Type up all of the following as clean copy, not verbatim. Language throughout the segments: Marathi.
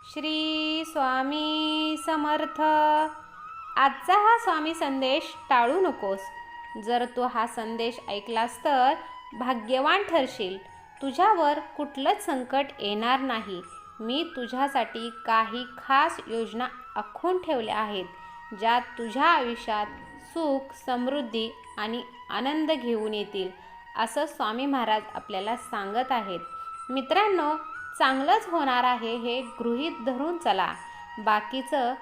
श्री स्वामी समर्थ. आजचा हा स्वामी संदेश टाळू नकोस. जर तू हा संदेश ऐकलास तर भाग्यवान ठरशील. तुझ्यावर कुठलंच संकट येणार नाही. मी तुझ्यासाठी काही खास योजना आखून ठेवल्या आहेत, ज्या तुझ्या आयुष्यात सुख, समृद्धी आणि आनंद घेऊन येतील, असं स्वामी महाराज आपल्याला सांगत आहेत. मित्रांनो, चांगलंच होणार आहे हे गृहीत धरून चला. बाकीचं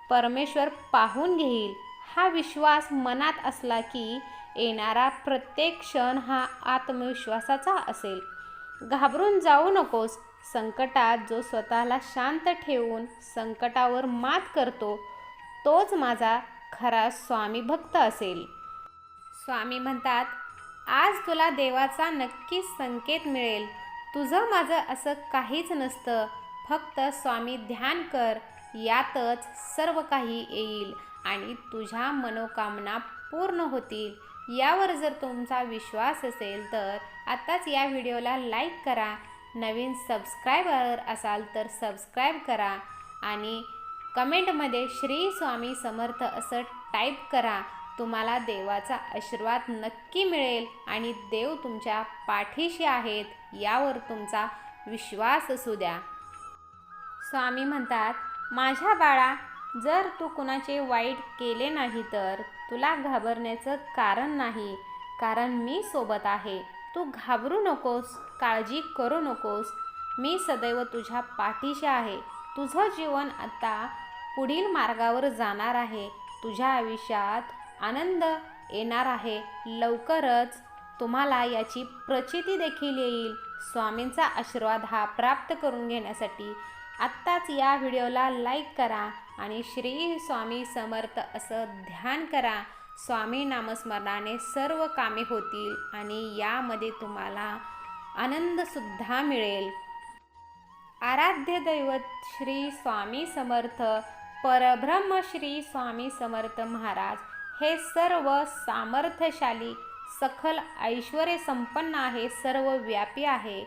परमेश्वर पाहून घेईल, हा विश्वास मनात असला की येणारा प्रत्येक क्षण हा आत्मविश्वासाचा असेल. घाबरून जाऊ नकोस. संकटात जो स्वतःला शांत ठेवून संकटावर मात करतो, तोच माझा खरा स्वामी भक्त असेल. स्वामी म्हणतात, आज तुला देवाचा नक्कीच संकेत मिळेल. तुझं माझं असं काहीच नसतं. फक्त स्वामी ध्यान कर, यातच सर्व काही येईल आणि तुझ्या मनोकामना पूर्ण होतील. यावर जर तुमचा विश्वास असेल तर आत्ताच या व्हिडिओला लाईक करा. नवीन सबस्क्रायबर असाल तर सबस्क्राईब करा आणि कमेंटमध्ये श्री स्वामी समर्थ असं टाईप करा. तुम्हाला देवाचा आशीर्वाद नक्की मिळेल आणि देव तुमच्या पाठीशी आहेत, यावर तुमचा विश्वास असू द्या. स्वामी म्हणतात, माझ्या बाळा, जर तू कुणाचे वाईट केले नाही तर तुला घाबरण्याचं कारण नाही, कारण मी सोबत आहे. तू घाबरू नकोस, काळजी करू नकोस. मी सदैव तुझ्या पाठीशी आहे. तुझं जीवन आता पुढील मार्गावर जाणार आहे. तुझ्या आयुष्यात आनंद येणार आहे. लवकरच तुम्हाला याची प्रचिती देखील येईल. स्वामींचा आशीर्वाद हा प्राप्त करून घेण्यासाठी आत्ताच या व्हिडिओला लाईक करा आणि श्री स्वामी समर्थ असं ध्यान करा. स्वामी नामस्मरणाने सर्व कामे होतील आणि यामध्ये तुम्हाला आनंदसुद्धा मिळेल. आराध्य दैवत श्री स्वामी समर्थ, परब्रह्म श्री स्वामी समर्थ महाराज हे सर्व सामर्थ्यशाली, सखल ऐश्वर्य संपन्न आहे, सर्व व्यापी आहे.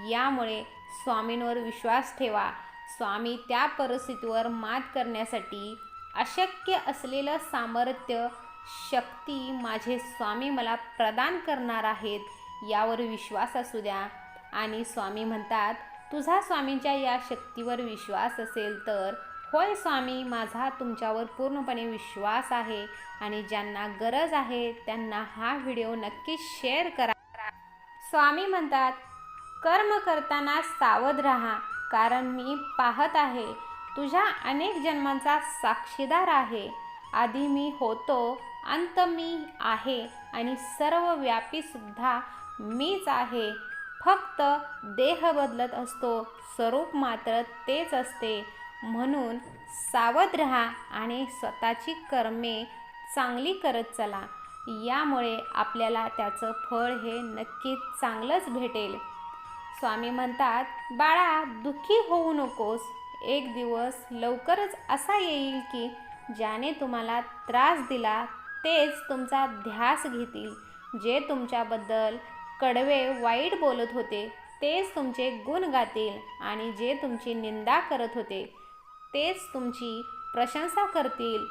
यामुळे स्वामींवर विश्वास ठेवा. स्वामी त्या परिस्थितीवर मात करण्यासाठी अशक्य असलेलं सामर्थ्य, शक्ती माझे स्वामी मला प्रदान करणार आहेत, यावर विश्वास असू द्या. आणि स्वामी म्हणतात, तुझा स्वामींच्या या शक्तीवर विश्वास असेल तर होय स्वामी, माझा तुमच्यावर पूर्णपणे विश्वास आहे आणि ज्यांना गरज आहे त्यांना हा व्हिडिओ नक्की शेअर करा. स्वामी म्हणतात, कर्म करताना सावध राहा, कारण मी पाहत आहे. तुझ्या अनेक जन्मांचा साक्षीदार आहे. आधी मी होतो, अंत मी आहे आणि सर्व व्यापी सुद्धा मीच आहे. फक्त देह बदलत असतो, स्वरूप मात्र तेच असते. म्हणून सावध राहा आणि स्वतःची कर्मे चांगली करत चला. यामुळे आपल्याला त्याचं फळ हे नक्कीच चांगलंच भेटेल. स्वामी म्हणतात, बाळा, दुःखी होऊ नकोस. एक दिवस लवकरच असा येईल की ज्याने तुम्हाला त्रास दिला तेच तुमचा ध्यास घेतील. जे तुमच्याबद्दल कडवे वाईट बोलत होते तेच तुमचे गुण गातील आणि जे तुमची निंदा करत होते तेच तुमची प्रशंसा करतील.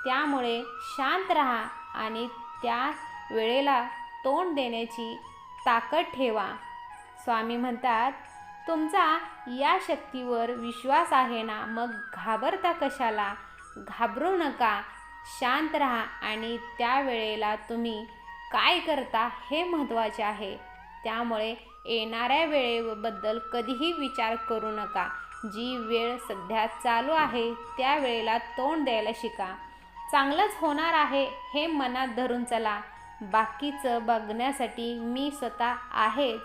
त्यामुळे शांत राहा आणि त्या वेळेला तोंड देण्याची ताकद ठेवा. स्वामी म्हणतात, तुमचा या शक्तीवर विश्वास आहे ना, मग घाबरता कशाला? घाबरू नका, शांत राहा आणि त्या वेळेला तुम्ही काय करता हे महत्त्वाचे आहे. त्यामुळे येणाऱ्या वेळेबद्दल कधीही विचार करू नका. जी वेळ सध्या चालू आहे त्या वेळेला तोंड द्यायला शिका. चांगलंच होणार आहे हे मनात धरून चला. बाकीचं बघण्यासाठी मी स्वतः आहेच.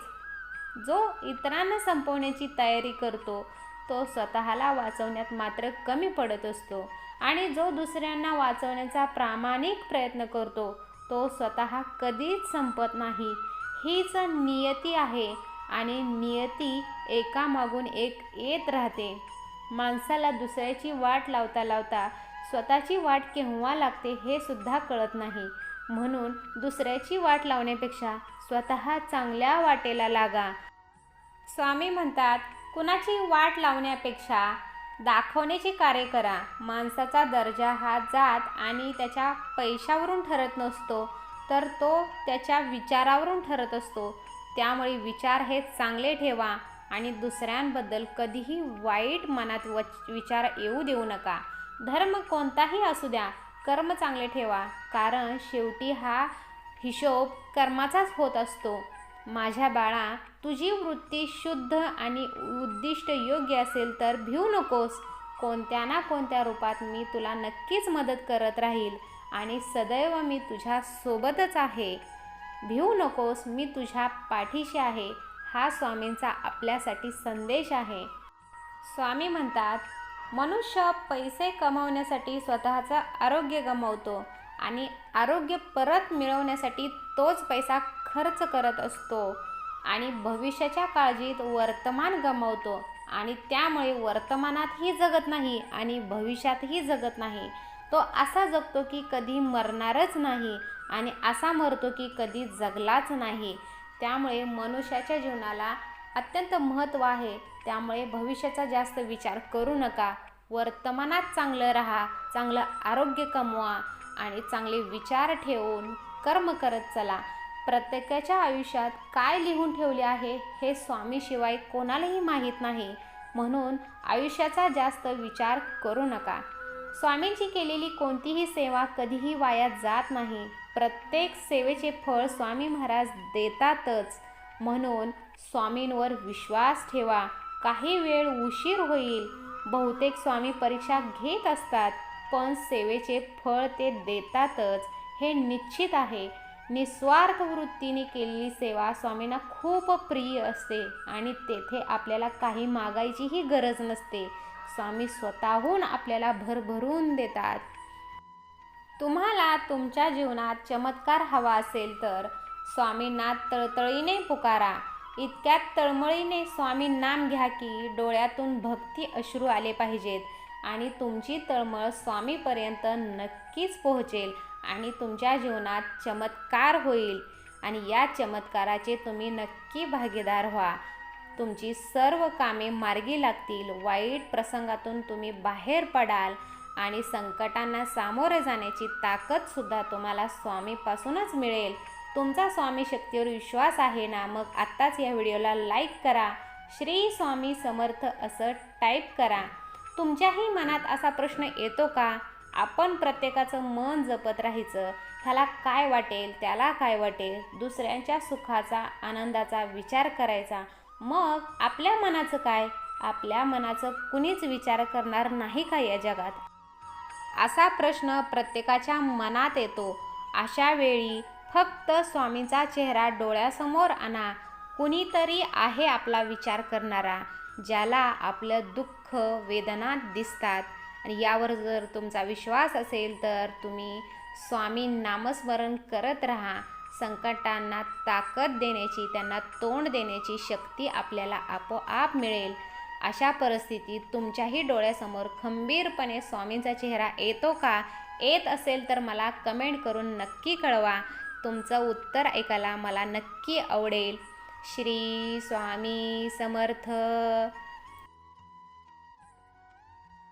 जो इतरांना संपवण्याची तयारी करतो तो स्वतःला वाचवण्यात मात्र कमी पडत असतो आणि जो दुसऱ्यांना वाचवण्याचा प्रामाणिक प्रयत्न करतो तो स्वतः कधीच संपत नाही. हीच नियती आहे आणि नियती एकामागून एक येत राहते. माणसाला दुसऱ्याची वाट लावता लावता स्वतःची वाट केव्हा लागते हे सुद्धा कळत नाही. म्हणून दुसऱ्याची वाट लावण्यापेक्षा स्वतः चांगल्या वाटेला लागा. स्वामी म्हणतात, कुणाची वाट लावण्यापेक्षा दाखवण्याचे कार्य करा. माणसाचा दर्जा हा जात आणि त्याच्या पैशावरून ठरत नसतो, तर तो त्याच्या विचारावरून ठरत असतो. त्यामुळे विचार हे चांगले ठेवा आणि दुसऱ्यांबद्दल कधीही वाईट मनात विचार येऊ देऊ नका. धर्म कोणताही असू द्या, कर्म चांगले ठेवा, कारण शेवटी हा हिशोब कर्माचाच होत असतो. माझ्या बाळा, तुझी वृत्ती शुद्ध आणि उद्दिष्ट योग्य असेल तर भिवू नकोस. कोणत्या ना कोणत्या रूपात मी तुला नक्कीच मदत करत राहील आणि सदैव मी तुझ्या सोबतच आहे. भिवू नकोस, मी तुझ्या पाठीशी आहे. हा स्वामींचा आपल्यासाठी संदेश आहे. स्वामी म्हणतात, मनुष्य पैसे कमावण्यासाठी स्वतःचं आरोग्य गमावतो आणि आरोग्य परत मिळवण्यासाठी तोच पैसा खर्च करत असतो आणि भविष्याच्या काळजीत वर्तमान गमावतो आणि त्यामुळे वर्तमानातही जगत नाही आणि भविष्यातही जगत नाही. तो असा जगतो की कधी मरणारच नाही आणि असा मरतो की कधी जगलाच नाही. त्यामुळे मनुष्याच्या जीवनाला अत्यंत महत्त्व आहे. त्यामुळे भविष्याचा जास्त विचार करू नका. वर्तमानात चांगलं राहा, चांगलं आरोग्य कमवा आणि चांगले विचार ठेवून कर्म करत चला. प्रत्येकाच्या आयुष्यात काय लिहून ठेवले आहे हे स्वामीशिवाय कोणालाही माहीत नाही. म्हणून आयुष्याचा जास्त विचार करू नका. स्वामींची केलेली कोणतीही सेवा कधीही वाया जात नाही. प्रत्येक सेवेचे फळ स्वामी महाराज देतातच. म्हणून स्वामींवर विश्वास ठेवा. काही वेळ उशीर होईल, बहुतेक स्वामी परीक्षा घेत असतात, पण सेवेचे फळ ते देतातच हे निश्चित आहे. निस्वार्थ वृत्तीने केलेली सेवा स्वामींना खूप प्रिय असते आणि तेथे आपल्याला काही मागायचीही गरज नसते. स्वामी स्वतःहून आपल्याला भरभरून देतात. तुम्हाला तुमच्या जीवनात चमत्कार हवा असेल तर स्वामींना तळतळीने पुकारा. इतक्यात तळमळीने स्वामी नाम घ्या की डोळ्यातून भक्ती अश्रू आले पाहिजेत आणि तुमची तळमळ स्वामीपर्यंत नक्कीच पोहोचेल आणि तुमच्या जीवनात चमत्कार होईल आणि या चमत्काराचे तुम्ही नक्की भागीदार व्हा. तुमची सर्व कामे मार्गी लागतील. वाईट प्रसंगातून तुम्ही बाहेर पडाल आणि संकटांना सामोरे जाण्याची ताकदसुद्धा तुम्हाला स्वामीपासूनच मिळेल. तुमचा स्वामी शक्तीवर विश्वास आहे ना? मग आत्ताच या व्हिडिओला लाईक करा. श्री स्वामी समर्थ असं टाईप करा. तुमच्याही मनात असा प्रश्न येतो का? आपण प्रत्येकाचं मन जपत राहायचं, ह्याला काय वाटेल, त्याला काय वाटेल, दुसऱ्यांच्या सुखाचा आनंदाचा विचार करायचा. मग आपल्या मनाचं काय? आपल्या मनाचं कुणीच विचार करणार नाही का या जगात? असा प्रश्न प्रत्येकाच्या मनात येतो. अशा वेळी फक्त स्वामींचा चेहरा डोळ्यासमोर आणा. कुणीतरी आहे आपला विचार करणारा, ज्याला आपलं दुःख वेदना दिसतात आणि यावर जर तुमचा विश्वास असेल तर तुम्ही स्वामी नामस्मरण करत राहा. संकटांना ताकद देण्याची, त्यांना तोंड देण्याची शक्ती आपल्याला आपोआप मिळेल. अशा परिस्थितीत तुमच्याही डोळ्यासमोर खंबीरपणे स्वामींचा चेहरा येतो का? येत असेल तर मला कमेंट करून नक्की कळवा. तुमचं उत्तर ऐकायला मला नक्की आवडेल. श्री स्वामी समर्थ.